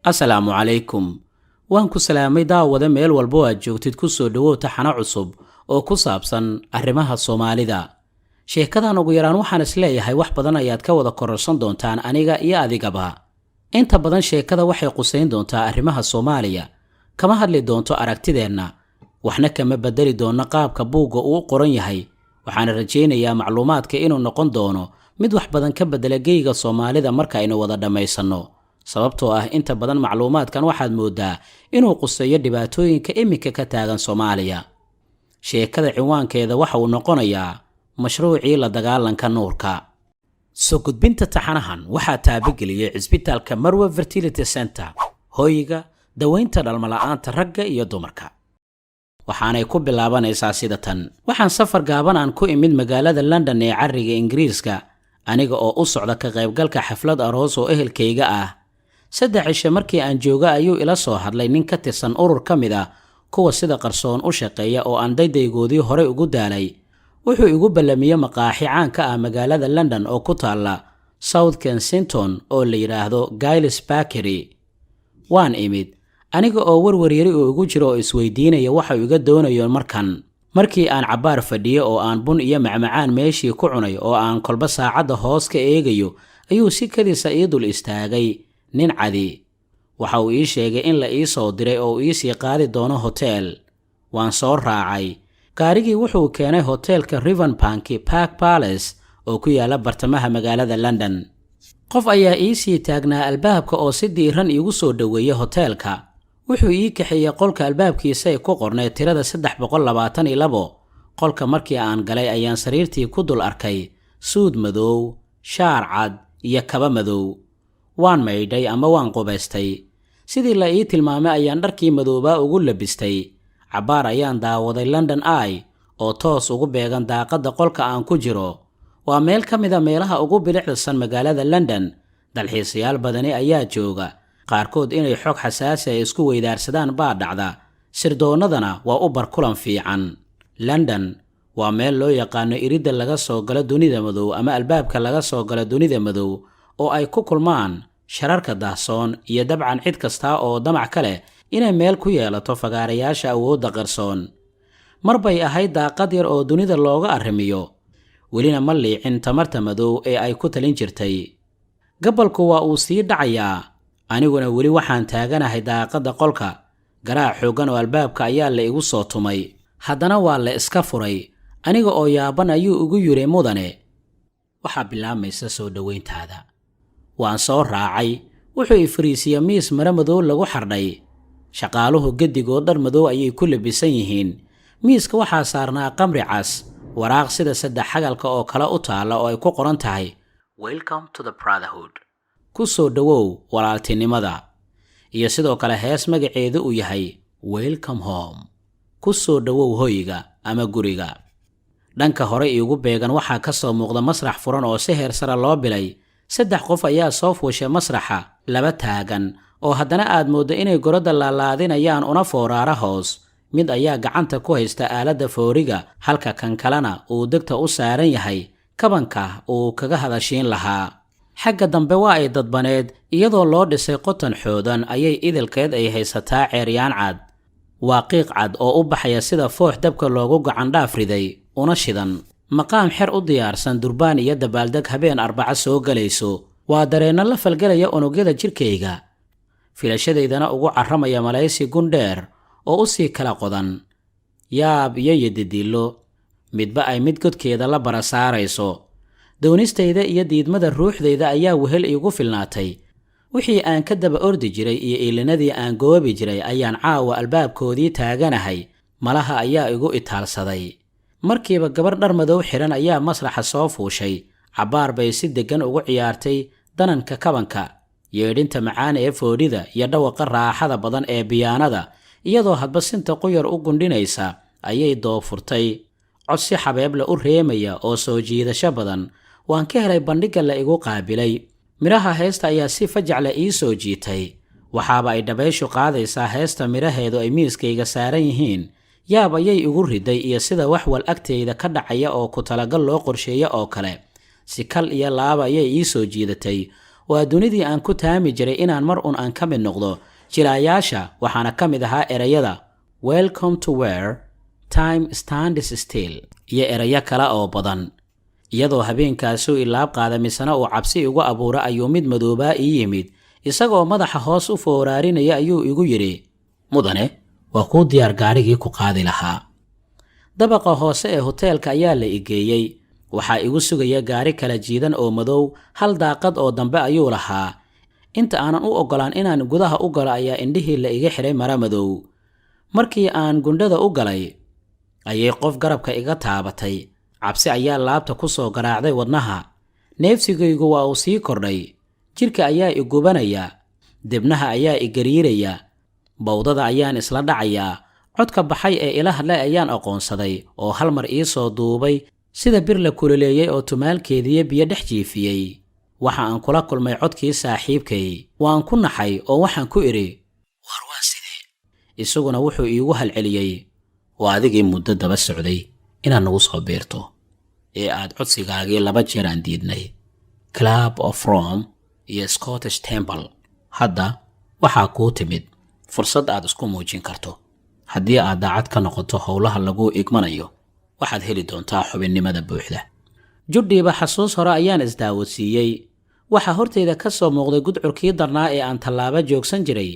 asalaamu calaykum waan ku salaamay daawada meel walbo aad joogtid ku soo dhawow taxano cusub oo ku saabsan arrimaha Soomaalida. Sheekadan ugu yaraan waxaan isleeyahay wax badan ayaad ka wada kororsan doontaan aniga iyo adigaba. Inta badan sheekada waxay quseyn doontaa arrimaha Soomaaliya, kama hadli doonto aragtideenna, waxna kama bedeli doona qaabka buugga uu qoran yahay. Waxaan rajaynayaa macluumaadka inuu noqon doono mid wax badan ka bedela geyga Soomaalida marka aynu wada dhameysano. sababtoo ah inta badan macluumaadkan waxaad moodaa inuu quseeyo dhibaatooyinka iminka ka taagan Soomaaliya. Sheekada cinwaankeeda waxa uu noqonayaa mashruucii la dagaalanka nuurka. Soo gudbinta taxanahan waxaa taabageliyay Cisbitaalka Marwa Fertility Center, hoyga daweynta dhalmala'aanta ragga iyo dumarka. waxaanay ku bilaabanaysaa sida tan. Waxaan safar gaaban aan ku imid magaalada London ee cariga Ingiriiska, aniga oo u socda ka qaybgalka xaflad aroos oo ehelkayga ah. 3 cisho markii aan jooga ayuu ila soo hadlay nin ka tirsan urur ka mid ah kuwa sida qarsoon u shaqeeya oo aan daydaygoodii hore ugu daalay. Wuxuu igu ballamiyay maqaaxi caan ka ah magaalada London oo ku taala South Kensington oo la yiraahdo Giles Bakery. Waan imid aniga oo warwareeri oo ugu jiro oo isweydiinaya waxa uu iga doonayo markii aan cabaar fadhiyo oo aan bun iyo macmacaan meeshii ku cunay oo aan kolba saacada hoos ka eegayo ayuu si kadiisa ii dul istaagay nin cadi. waxa uu ii sheegay in la ii soo diray oo ii sii qaadi doono hotel. waan soo raacay. gaarigii wuxuu keenay hotelka Riverbank Park Palace oo ku yaala bartamaha magaalada London. qof ayaa ii sii taagnaa albaabka oo si diiran iigu soo dhaweeyay hotelka. wuxuu ii kaxeeyay qolka albaabkiisa ay ku qornay tirada 322. qolka markii aan galay ayaan sariirtii ku dul arkay suud madow, shaar cad iyo kaba madow. waan maydhay ama waan qubaystay. sidii la ii tilmaamay ayaan dharkii madoobaa ugu labistay. cabaar ayaan daawaday London Eye oo toos ugu beegan daaqada qolka aan ku jiro. waa meel ka mid ah meelaha ugu bilicsan magaalada London. dalxiisayaal badani ayaa jooga, qaarkood inay xog xasaasi ah isku weydaarsadaan baa dhacda. sirdoonadana waa u barkulan fiican. London waa meel loo yaqaano iridda laga soo galo dunida madow ama albaabka laga soo galo dunida madow oo ay ku kulmaan shararka daahsoon iyo dabcan cid kasta oo damac kale inay meel ku yeelato fagaarayaasha awoodda qarsoon. marbay ahayd daaqad yar oo dunida looga arrimiyo, welina ma liicin tamarta madow ee ay ku talin jirtay. gabalku waa uu sii dhacayaa, aniguna weli waxaan taaganahay daaqada qolka. garaac xoogan oo albaabka ayaa la igu soo tumay, haddana waa la iska furay. aniga oo yaaban ayuu ugu yiri mudane, waxaa bilaamaysa soo dhaweyntaada. waan soo raacay. wuxuu i fariisiyay miis mara madow lagu xardhay. shaqaaluhu gedigood dhar madow ayay ku labisan yihiin. miiska waxaa saarnaa qamri cas, waraaq sida 3 xagalka oo kale u taala oo ay ku qoran tahay Welcome to the Brotherhood, ku soo dhawow walaaltinimada, iyo sidoo kale hees magaceedu uu yahay Welcome Home, ku soo dhawow hoyga ama guriga. dhanka hore iigu beegan waxaa ka soo muuqda masrax furan oo si heer sare loo bilay. 3 qof ayaa soo fuushay masraxa, 2 taagan oo haddana aad moodo inay gorodda laalaadinayaan una fooraara hoos. mid ayaa gacanta ku haysta aaladda fooriga, halka kan kalena uu degta u saaran yahay kabanka uu kaga hadashiin lahaa. xagga dambe waa ay dadbaneed, iyadoo loo dhisay qotan xoodan ayay idilkeed ay haysataa ceeryaan cad. waa qiiq cad oo u baxaya sida foox dabka loogu gacan dhaaf riday una shidan. maqaam xer u diyaarsan durbaan iyo dabaaldeg habeen Arbaca soo galayso. waa dareenno la falgelaya unugyada jirkayga, filashadaydana ugu carramaya malaysi gundheer oo u sii kala qodan. yaab iyo yididilo, midba ay mid godkeeda la bara saarayso. doonistayda iyo diidmada ruuxdayda ayaa wehel iigu filnaatay. wixii aan ka daba ordi jiray iyo iilinadii aan goobi jiray ayaan caawa albaabkoodii taaganahay. malaha ayaa igu itaalsaday. markiiba gabar dhar madow xiran ayaa masraxa soo fuushay. cabaar bay si degan ugu ciyaartay dananka kabanka, yeedhinta macaan ee foodhida iyo dhawaqa raaxada badan ee biyaanada. iyadoo hadba sinta quyar u gundhinaysa ayay doofurtay cod si xabeebla u reemaya oo soo jiidasho badan. waan ka helay bandhigga la igu qaabilay. midhaha heesta ayaa si fajacla ii soo jiitay. waxaaba ay dhabayshu qaadaysaa heesta midhaheedu ay miiskayga saaran yihiin. yaab ayay igu riday iyo sida wax wal agtayda ka dhacaya oo ku talagal loo qorsheeyo oo kale. si kal iyo laaba ayay ii soo jiidatay. waa dunidii aan ku taami jiray inaan mar un aan ka mid noqdo jilaayaasha, waxaana ka mid ahaa erayada welcome to where time stands still iyo erayo kale oo badan. iyadoo habeenkaasuu ilaab qaada misana uu cabsi igu abuura ayuu mid madoobaa ii yimid, isagoo madaxa hoos u fooraarinaya ayuu igu yidhi, mudane, waa kuu diyaar gaarigii ku qaadi lahaa. dabaqa hoose ee hoteelka ayaa la igeeyey. waxaa igu sugaya gaari kala jiidan oo madow, hal daaqad oo dambe ayuu lahaa. inta aanan u oggolaan inaan gudaha u galo ayaa indhihii la iga xiray mara madow. markii aan gundhada u galay ayay qof garabka iga taabatay. cabsi ayaa laabta ku soo garaacday wadnaha. neefsigaygu waa uu sii kordhay. jidhka ayaa i gubanaya. dibnaha ayaa i gariiraya. bawdada ayaan isla dhacayaa. codka baxay ee ila hadlay ayaan aqoonsaday oo hal mar ii soo duubay sida bir la kululeeyey oo tumaalkeediiyo biyo dhex jiifiyey. waxa aan kula kulmay codkii saaxiibkay. waan ku naxay oo waxaan ku idhi, waar waa sidee? isaguna wuxuu iigu halceliyey, waa adigii muddo daba socday inaad nagu soo biirto ee aad codsigaagii 2 jeer aan diidnay, Club of Rome iyo Scottish Temple. hadda waxaa kuu timid fursad aad isku muujin karto. haddii aad daacad ka noqoto howlaha lagu igmanayo, waxaad heli doontaa xubinnimada buuxda. judhiiba xasuus hore ayaan isdaawodsiiyey. waxaa hortayda ka soo muuqday gudcurkii darnaa ee aan tallaabo joogsan jiray,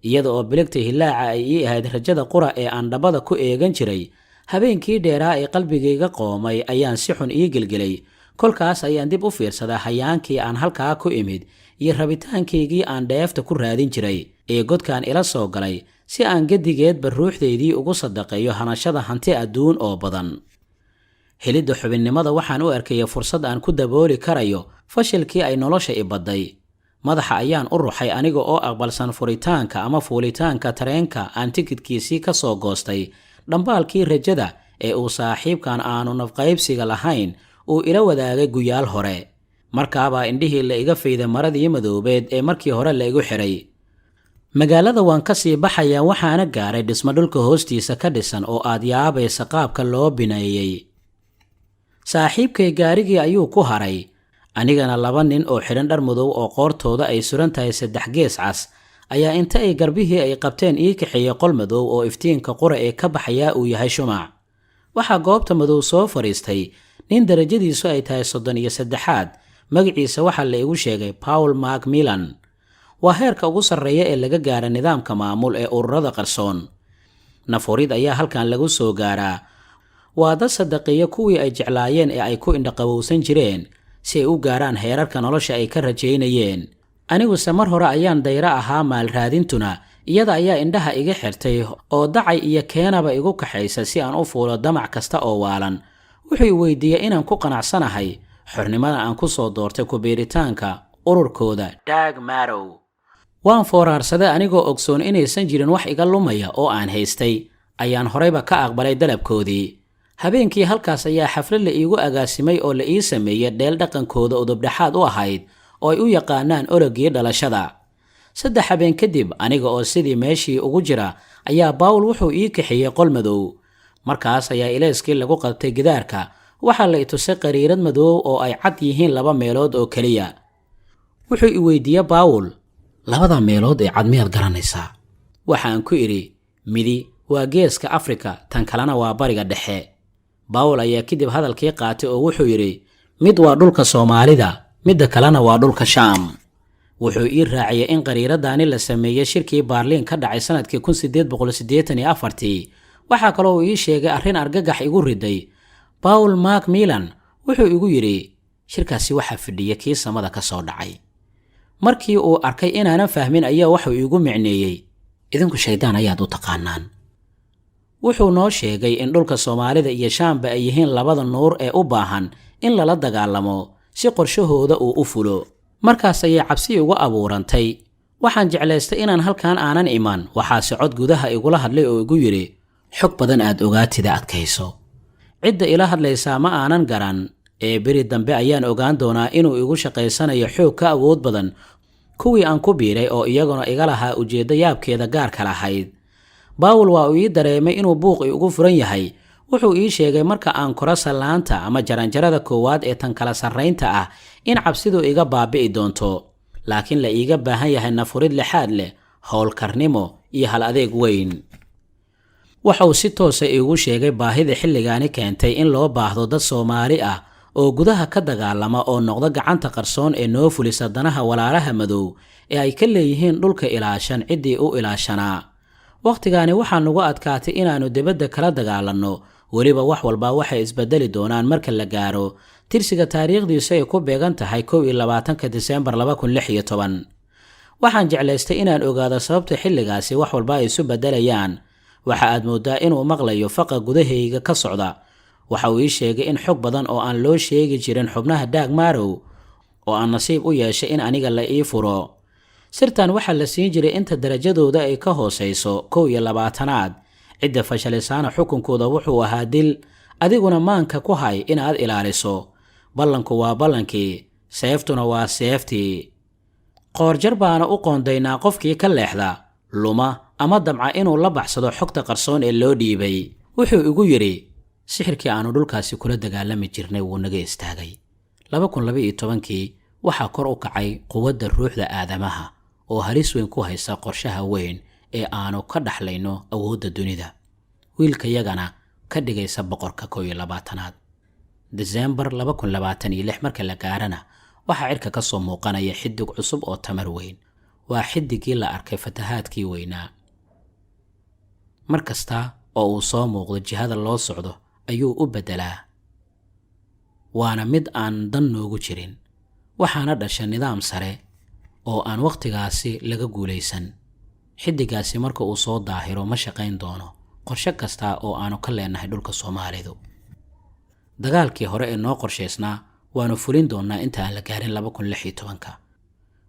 iyada oo biligta hilaaca ay ii ahayd rajada qura ee aan dhabada ku eegan jiray. habeenkii dheeraa ee qalbigayga qoomay ayaan si xun ii gelgelay. kolkaas ayaan dib u fiirsadaa hayaankii aan halkaa ku imid iyo rabitaankaygii aan dheefta ku raadin jiray ee godkaan ila soo galay, si aan gedigeedba ruuxdaydii ugu sadaqeeyo hanashada hanti adduun oo badan. helidda xubinnimada waxaan u arkaya fursad aan ku dabooli karayo fashilkii ay nolosha i badday. madaxa ayaan u ruxay aniga oo aqbalsan furitaanka ama fuulitaanka tareenka aan tikidkiisii ka soo goostay. dhambaalkii rajada ee uu saaxiibkan aanu nafqaybsiga lahayn uu ila wadaagay guyaal hore. markaabaa indhihii la iga fayday maradii madoobeed ee markii hore la igu xiray. magaalada waan ka sii baxayaa, waxaana gaaray dhismo dhulka hoostiisa ka dhisan oo aad yaabaysa qaabka loo bineeyey. saaxiibkay gaarigii ayuu ku haray. anigana 2 nin oo xidhan dhar madow oo qoortooda ay suran tahay 3 gees cas ayaa inta ay garbihii ay qabteen ii kaxeeyey qol madow oo iftiinka qura ee ka baxayaa uu yahay shumac. waxaa goobta madow soo fadhiistay nin darajadiisu ay tahay 33aad. magaciisa waxaa la igu sheegay Paul Macmillan. waa heerka ugu sarreeya ee laga gaara nidaamka maamul ee ururada qarsoon. nafurid ayaa halkan lagu soo gaaraa. waa dad sadaqeeya kuwii ay jeclaayeen ee ay ku indhaqabowsan jireen si ay u gaaraan heerarka nolosha ay ka rajaynayeen. aniguse mar hore ayaan dayro ahaa, maal raadintuna iyada ayaa indhaha iga xirtay oo dacay iyo keenaba igu kaxaysa si aan u fuulo damac kasta oo waalan. wuxuu i weydiiyey inaan ku qanacsanahay xornimada aan ku soo doortay ku biiritaanka ururkooda Dag Marow. waan fooraarsaday anigoo ogsoon inaysan jirin wax iga lumaya oo aan haystay. ayaan horeyba ka aqbalay dalabkoodii. habeenkii halkaas ayaa xaflad la iigu agaasimay oo la ii sameeyey dheel dhaqankooda udubdhexaad u ahayd oo ay u yaqaanaan orogii dhalashada. 3 habeen kadib, aniga oo sidii meeshii ugu jira ayaa Paul wuxuu ii kaxeeyey qol madow. markaas ayaa ilayskii lagu qabtay gidaarka. waxaa la i tusay qariirad madow oo ay cad yihiin 2 meelood oo keliya. wuxuu i weydiiyey Paul, 2 meelood ee cad miyaad garanaysaa? waxaan ku idhi, midi waa geeska Afrika, tan kalena waa bariga dhexe. Paul ayaa kadib hadalkii qaatay oo wuxuu yidhi, mid waa dhulka Soomaalida, midda kalena waa dhulka Shaam. wuxuu ii raaciyay in qariiradaani la sameeyey shirkii Berlin ka dhacay sanadkii 1884. waxaa kaloo uu ii sheegay arrin argagax igu riday. Paul Macmillan wuxuu igu yidhi, shirkaasi waxaa fadhiya kii samada ka soo dhacay. markii uu arkay inaanan fahmin ayaa wuxuu iigu micneeyey, idinku shaydaan ayaad u taqaanaan. wuxuu noo sheegay in dhulka Soomaalida iyo Shaamba ay yihiin 2 nuur ee u baahan in lala dagaalamo si qorshahooda uu u fulo. markaas ayay cabsi ugu abuurantay. waxaan jeclaystay inaan halkan aanan iman. waxaase cod gudaha igula hadlay oo igu yidhi, xog badan aad ogaatida adkayso. cidda ila hadlaysaa ma aanan garan, ee beri dambe ayaan ogaan doonaa inuu igu shaqaysanayo xoog ka awood badan kuwii aan ku biiray oo iyaguna iga lahaa ujeeddo yaabkeeda gaarka lahayd. Paul waa uu ii dareemay inuu buuqi ugu furan yahay. wuxuu ii sheegay marka aan koro salaanta ama jaranjarada koowaad ee tan kala sarreynta ah in cabsidu iga baabi'i doonto. laakiin la iiga baahan yahay nafurid lixaad leh, howlkarnimo iyo hal adeeg weyn. waxa uu si toosa iigu sheegay baahida xilligaani keentay in loo baahdo dad Soomaali ah oo gudaha ka dagaalama oo noqda gacanta qarsoon ee noo fulisa danaha walaalaha madow ee ay ka leeyihiin dhulka ilaashan ciddii u ilaashanaa. waqtigaani waxaa nagu adkaatay inaannu dibadda kala dagaalanno, weliba wax walba waxay isbedeli doonaan marka la gaaro tirsiga taariikhdiisu ay ku beegan tahay 21 Diseembar 2016. waxaan jeclaystay inaan ogaado sababta xilligaasi wax walba ay isu bedelayaan. waxa aad moodaa inuu maqlayo faqa gudahayga ka socda. waxa uu ii sheegay in xog badan oo aan loo sheegi jirin xubnaha Dagmarow oo aan nasiib u yeeshay in aniga la ii furo. sirtan waxaa la siin jiray inta darajadooda ay ka hooseyso 21aad. cidda fashalisaana xukunkooda wuxuu ahaa dil, adiguna maanka ku hay inaad ilaaliso. ballanku waa ballankii, seeftuna waa seeftii. qoorjar baana u qoondaynaa qofkii ka leexda, luma ama damca inuu la baxsado xogta qarsoon ee loo dhiibay. wuxuu igu yidhi, sixirkii aanu dhulkaasi kula dagaalami jirnay wuu naga istaagay. 2012kii waxaa kor u kacay quwadda ruuxda aadamaha oo halis weyn ku haysa qorshaha weyn ee aanu ka dhaxlayno awoodda dunida. wiilkayagana ka dhigaysa boqorka 21aad. Diseembar 2026 marka la gaarana waxaa cirka ka soo muuqanaya xidig cusub oo tamar weyn. waa xidigii la arkay fatahaadkii weynaa. markasta oo uu soo muuqdo jihada loo socdo ayuu u bedelaa. waana mid aan dan noogu jirin. waxaana dhasha nidaam sare oo aan waqtigaasi laga guulaysan. xidigaasi marka uu soo daahiro ma shaqayn doono qorshe kasta oo aanu ka leenahay dhulka Soomaalidu. dagaalkii hore ee noo qorshaysnaa waanu fulin doonaa inta aan la gaarin 2016.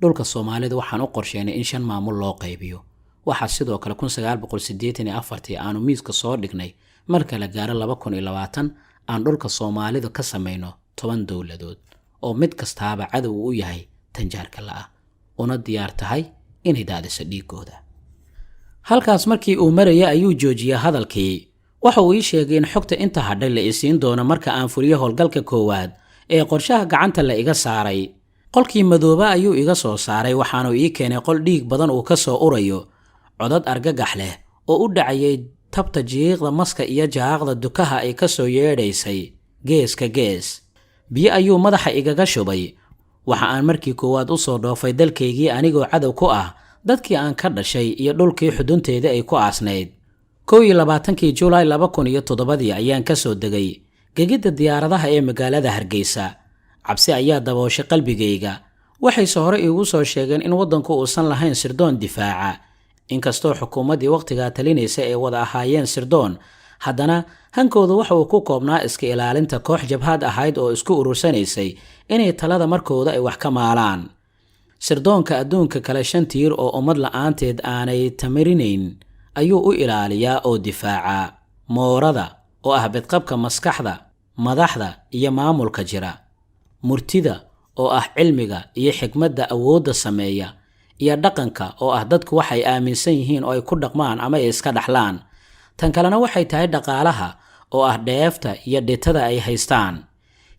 dhulka Soomaalidu waxaan u qorsheynay in 5 maamul loo qaybiyo. waxaa sidoo kale 1984 aanu miiska soo dhignay marka la gaaro 2020 aan dhulka Soomaalidu ka samayno 10 dowladood oo mid kastaaba cadow u yahay tanjaarka la ah, una diyaar tahay inay daadiso dhiigooda. halkaas markii uu maraya ayuu joojiyay hadalkii. waxa uu ii sheegay in xogta inta hadhay la isiin doono marka aan fuliyo howlgalka koowaad ee qorshaha gacanta la iga saaray. qolkii madooba ayuu iga soo saaray, waxaanu ii keenay qol dhiig badan uu ka soo urayo, codad argagax leh oo u dhacayay tabta jiiqda maska iyo jaaqda dukaha ay ka soo yeedhaysay geeska gees. biyo ayuu madaxa igaga shubay. waxa aan markii koowaad u soo dhoofay dalkaygii anigoo cadow ku ah dadkii aan ka dhashay iyo dhulkii xudunteeda ay ku aasnayd. 21 Juulaay 2007 ayaan ka soo degay gegida diyaaradaha ee magaalada Hargeysa. cabsi ayaa dabooshay qalbigayga. waxayse hore iigu soo sheegeen in waddanku uusan lahayn sirdoon difaaca. inkastoo xukuumaddii waqtigaa talinaysa ay wada ahaayeen sirdoon, haddana hankooda waxa uu ku koobnaa iska ilaalinta koox jabhad ahayd oo isku urursanaysay inay talada markooda ay wax ka maalaan. sirdoonka adduunka kale 5 tiir oo ummad la'aanteed aanay tamarinayn ayuu u ilaaliyaa oo difaaca. moorada oo ah badqabka maskaxda, madaxda iyo maamulka jira. murtida oo ah cilmiga iyo xikmadda awoodda sameeya, iyo dhaqanka oo ah dadku waxay aaminsan yihiin oo ay ku dhaqmaan ama ay iska dhaxlaan. tan kalena waxay tahay dhaqaalaha oo ah dheefta iyo dhitada ay haystaan.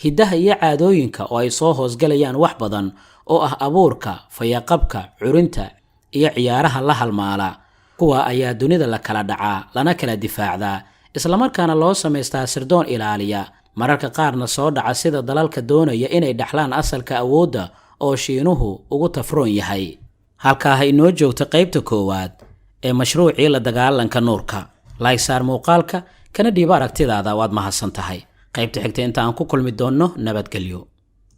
hiddaha iyo caadooyinka oo ay soo hoosgalayaan wax badan oo ah abuurka, fayaqabka, curinta iyo ciyaaraha la halmaala. kuwa ayaa dunida la kala dhacaa, lana kala difaacdaa, isla markaana loo samaystaa sirdoon ilaaliya, mararka qaarna soo dhaca sida dalalka doonaya inay dhaxlaan asalka awoodda oo Shiinuhu ugu tafroon yahay. halkaa ha inoo joogto qaybta koowaad ee mashruucii la dagaalanka nuurka. laysaar muuqaalka kana dhiiba aragtidaada, waad mahadsan tahay. qaybta xigta inta aan ku kulmi doonno, nabadgelyo.